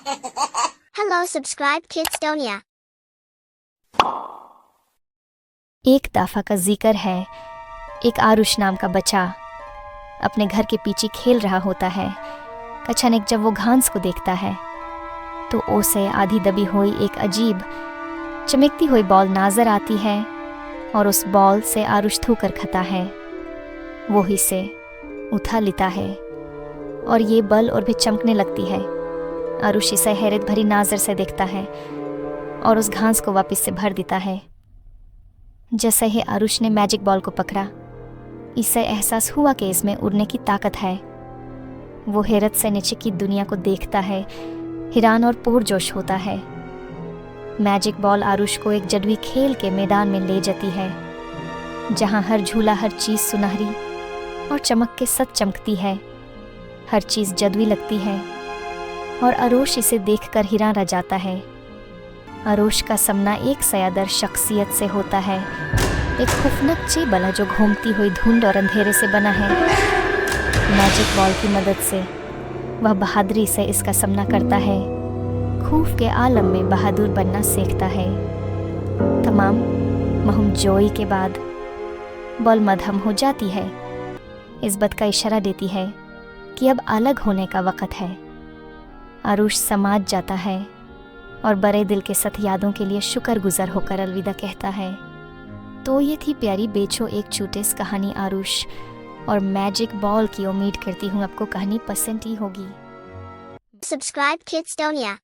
Hello, subscribe Kidstonia. एक दफा का जिक्र है। एक आरुष नाम का बच्चा अपने घर के पीछे खेल रहा होता है। अचानक जब वो घास को देखता है तो उसे आधी दबी हुई एक अजीब चमकती हुई बॉल नजर आती है और उस बॉल से आरुष थू कर खाता है। वो इसे उठा लेता है और ये बल और भी चमकने लगती है। आरुष इसे हैरत भरी नजर से देखता है और उस घास को वापस से भर देता है। जैसे ही आरुष ने मैजिक बॉल को पकड़ा, इसे एहसास हुआ कि इसमें उड़ने की ताकत है। वो हैरत से नीचे की दुनिया को देखता है, हैरान और पुरजोश होता है। मैजिक बॉल आरुष को एक जादुई खेल के मैदान में ले जाती है, जहां हर झूला, हर चीज सुनहरी और चमक के साथ चमकती है। हर चीज जादुई लगती है और आरुष इसे देखकर हैरान रह जाता है। आरुष का सामना एक सयादर शख्सियत से होता है, एक खौफनाक चेबला जो घूमती हुई धुंध और अंधेरे से बना है। मैजिक बॉल की मदद से वह बहादुरी से इसका सामना करता है, खौफ के आलम में बहादुर बनना सीखता है। तमाम महम जोई के बाद बॉल मध्यम हो जाती है। इस बात का इशारा देती है कि अब अलग होने का वक्त है। आरुष समझ जाता है और बड़े दिल के साथ यादों के लिए शुक्रगुजार होकर अलविदा कहता है। तो ये थी प्यारी बेचो एक छोटे कहानी आरुष और मैजिक बॉल की। उम्मीद करती हूँ आपको कहानी पसंद ही होगी। Subscribe Kidstonia.